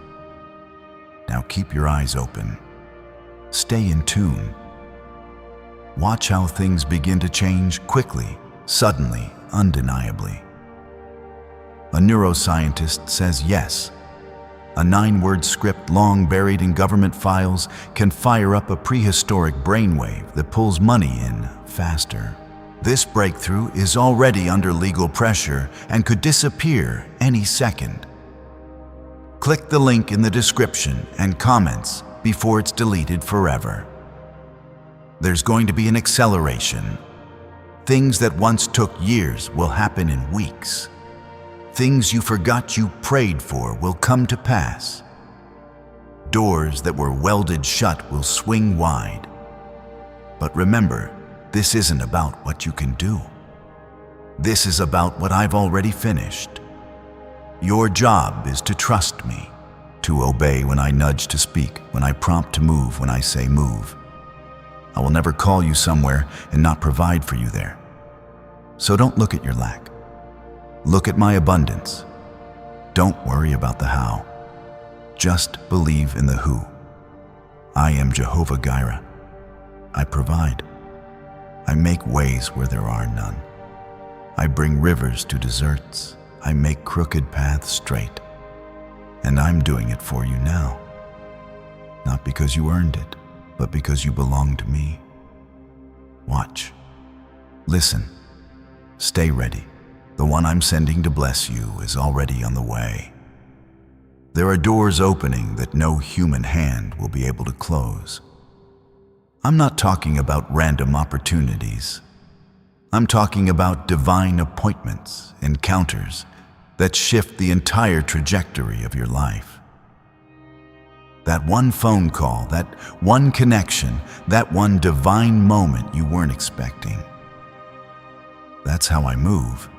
Now keep your eyes open. Stay in tune. Watch how things begin to change quickly, suddenly, undeniably. A neuroscientist says yes. A 9-word script long buried in government files can fire up a prehistoric brainwave that pulls money in faster. This breakthrough is already under legal pressure and could disappear any second. Click the link in the description and comments before it's deleted forever. There's going to be an acceleration. Things that once took years will happen in weeks. Things you forgot you prayed for will come to pass. Doors that were welded shut will swing wide. But remember, this isn't about what you can do. This is about what I've already finished. Your job is to trust me, to obey when I nudge to speak, when I prompt to move, when I say move. I will never call you somewhere and not provide for you there. So don't look at your lack. Look at my abundance. Don't worry about the how. Just believe in the who. I am Jehovah Jireh. I provide. I make ways where there are none. I bring rivers to deserts. I make crooked paths straight. And I'm doing it for you now. Not because you earned it, but because you belong to me. Watch. Listen. Stay ready. The one I'm sending to bless you is already on the way. There are doors opening that no human hand will be able to close. I'm not talking about random opportunities. I'm talking about divine appointments, encounters that shift the entire trajectory of your life. That one phone call, that one connection, that one divine moment you weren't expecting. That's how I move.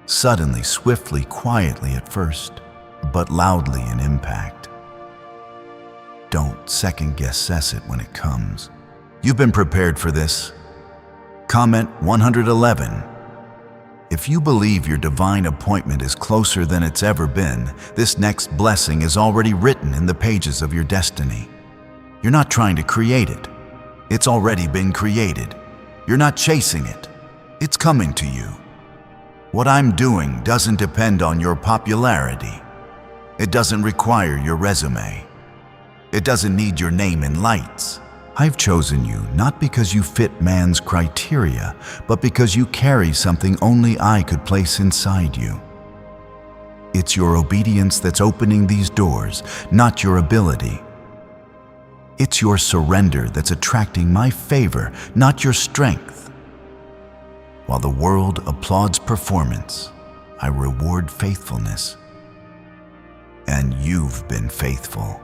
Suddenly, swiftly, quietly at first, but loudly in impact. Don't second-guess it when it comes. You've been prepared for this. Comment 111. If you believe your divine appointment is closer than it's ever been, this next blessing is already written in the pages of your destiny. You're not trying to create it. It's already been created. You're not chasing it. It's coming to you. What I'm doing doesn't depend on your popularity. It doesn't require your resume. It doesn't need your name in lights. I've chosen you not because you fit man's criteria, but because you carry something only I could place inside you. It's your obedience that's opening these doors, not your ability. It's your surrender that's attracting my favor, not your strength. While the world applauds performance, I reward faithfulness. And you've been faithful.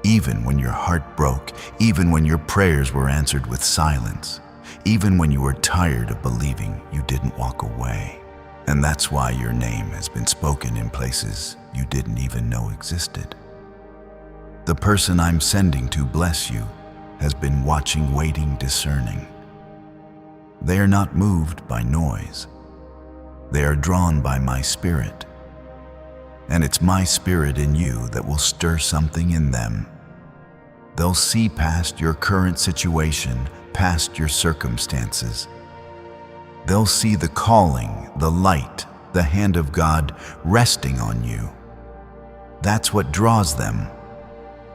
Even when your heart broke, even when your prayers were answered with silence, even when you were tired of believing you didn't walk away. And that's why your name has been spoken in places you didn't even know existed. The person I'm sending to bless you has been watching, waiting, discerning. They are not moved by noise. They are drawn by my spirit. And it's my spirit in you that will stir something in them. They'll see past your current situation, past your circumstances. They'll see the calling, the light, the hand of God resting on you. That's what draws them.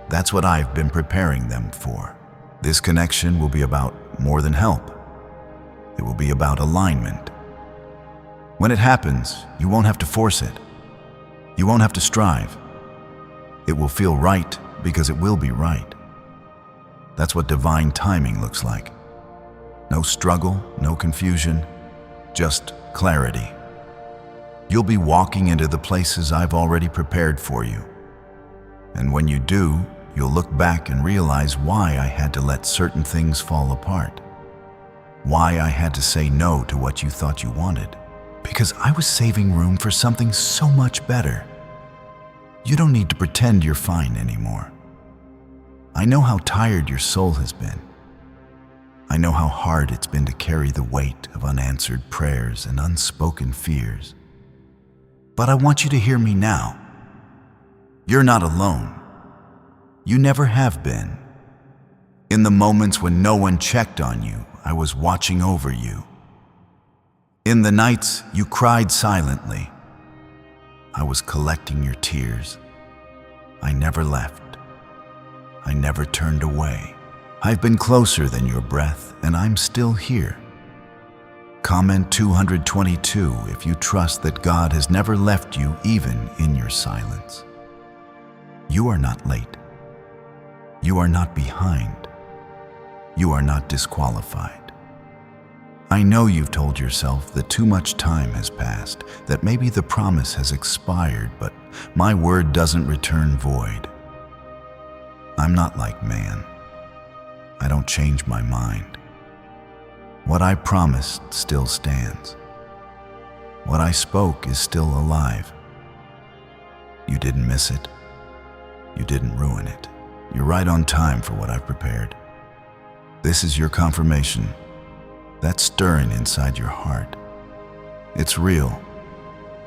That's what I've been preparing them for. This connection will be about more than help. It will be about alignment. When it happens, you won't have to force it. You won't have to strive. It will feel right because it will be right. That's what divine timing looks like. No struggle, no confusion, just clarity. You'll be walking into the places I've already prepared for you. And when you do, you'll look back and realize why I had to let certain things fall apart. Why I had to say no to what you thought you wanted. Because I was saving room for something so much better. You don't need to pretend you're fine anymore. I know how tired your soul has been. I know how hard it's been to carry the weight of unanswered prayers and unspoken fears. But I want you to hear me now. You're not alone. You never have been. In the moments when no one checked on you, I was watching over you. In the nights you cried silently, I was collecting your tears. I never left. I never turned away. I've been closer than your breath, and I'm still here. Comment 222 if you trust that God has never left you even in your silence. You are not late. You are not behind. You are not disqualified. I know you've told yourself that too much time has passed, that maybe the promise has expired, but my word doesn't return void. I'm not like man. I don't change my mind. What I promised still stands. What I spoke is still alive. You didn't miss it. You didn't ruin it. You're right on time for what I've prepared. This is your confirmation. That stirring inside your heart. It's real.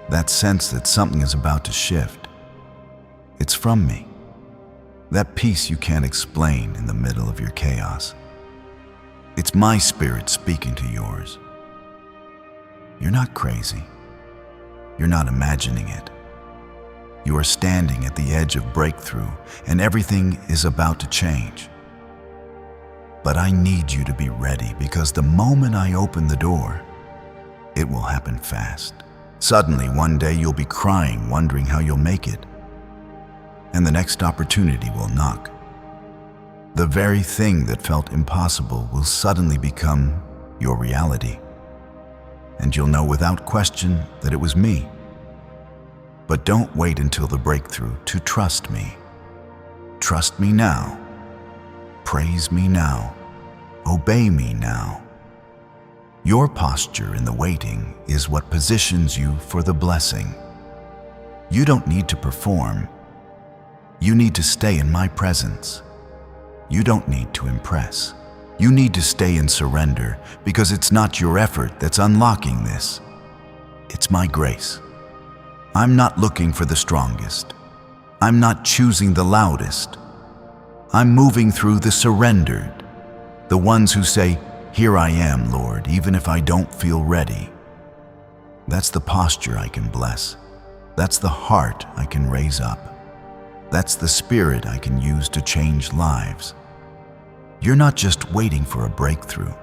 That sense that something is about to shift. It's from me. That peace you can't explain in the middle of your chaos. It's my spirit speaking to yours. You're not crazy. You're not imagining it. You are standing at the edge of breakthrough, and everything is about to change. But I need you to be ready, because the moment I open the door, it will happen fast. Suddenly, one day you'll be crying, wondering how you'll make it. And the next opportunity will knock. The very thing that felt impossible will suddenly become your reality. And you'll know without question that it was me. But don't wait until the breakthrough to trust me. Trust me now. Praise me now. Obey me now. Your posture in the waiting is what positions you for the blessing. You don't need to perform. You need to stay in my presence. You don't need to impress. You need to stay in surrender, because it's not your effort that's unlocking this. It's my grace. I'm not looking for the strongest. I'm not choosing the loudest. I'm moving through the surrendered, the ones who say, "Here I am, Lord, even if I don't feel ready." That's the posture I can bless. That's the heart I can raise up. That's the spirit I can use to change lives. You're not just waiting for a breakthrough.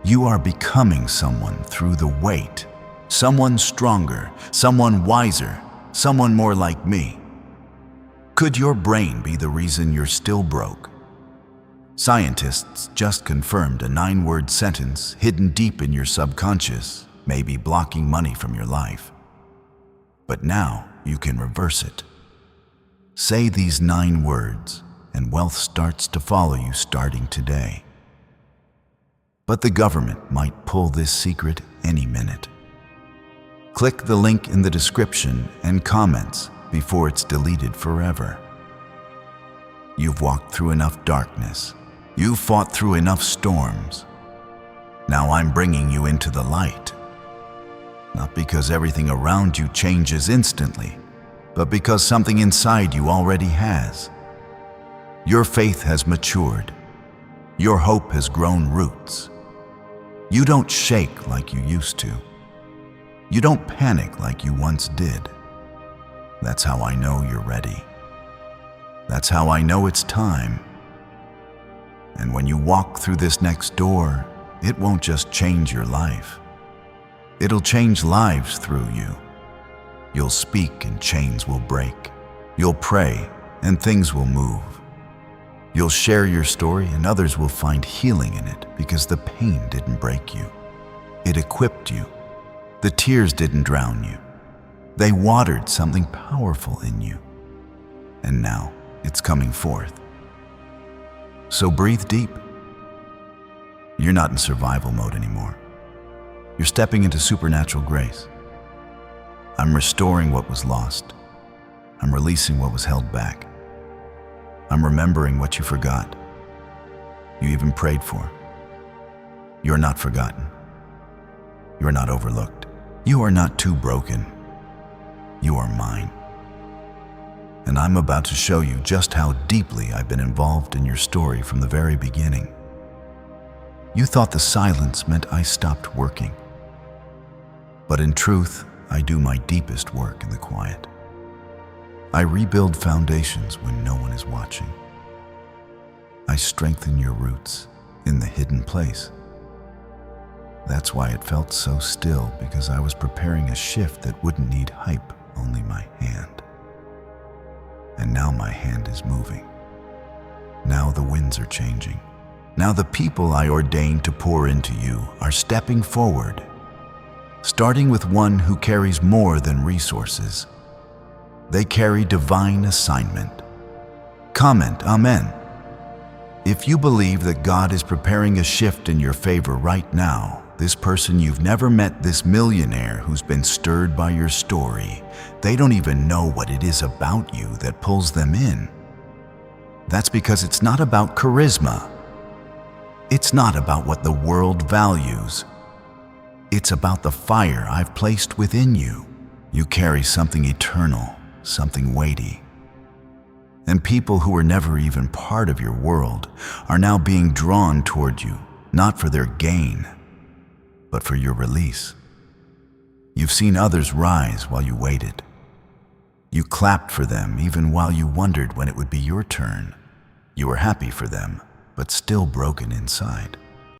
You are becoming someone through the wait. Someone stronger, someone wiser, someone more like me. Could your brain be the reason you're still broke? Scientists just confirmed a 9-word sentence hidden deep in your subconscious may be blocking money from your life. But now you can reverse it. Say these 9 words, and wealth starts to follow you starting today. But the government might pull this secret any minute. Click the link in the description and comments before it's deleted forever. You've walked through enough darkness. You've fought through enough storms. Now I'm bringing you into the light. Not because everything around you changes instantly, but because something inside you already has. Your faith has matured. Your hope has grown roots. You don't shake like you used to. You don't panic like you once did. That's how I know you're ready. That's how I know it's time. And when you walk through this next door, it won't just change your life. It'll change lives through you. You'll speak and chains will break. You'll pray and things will move. You'll share your story and others will find healing in it, because the pain didn't break you. It equipped you. The tears didn't drown you. They watered something powerful in you. And now it's coming forth. So breathe deep. You're not in survival mode anymore. You're stepping into supernatural grace. I'm restoring what was lost. I'm releasing what was held back. I'm remembering what you forgot. You even prayed for. You're not forgotten. You're not overlooked. You are not too broken. You are mine. And I'm about to show you just how deeply I've been involved in your story from the very beginning. You thought the silence meant I stopped working. But in truth, I do my deepest work in the quiet. I rebuild foundations when no one is watching. I strengthen your roots in the hidden place. That's why it felt so still, because I was preparing a shift that wouldn't need hype, only my hand. And now my hand is moving. Now the winds are changing. Now the people I ordained to pour into you are stepping forward, starting with one who carries more than resources. They carry divine assignment. Comment Amen if you believe that God is preparing a shift in your favor right now. This person you've never met, this millionaire who's been stirred by your story, they don't even know what it is about you that pulls them in. That's because it's not about charisma. It's not about what the world values. It's about the fire I've placed within you. You carry something eternal, something weighty. And people who were never even part of your world are now being drawn toward you, not for their gain, but for your release. You've seen others rise while you waited. You clapped for them even while you wondered when it would be your turn. You were happy for them, but still broken inside.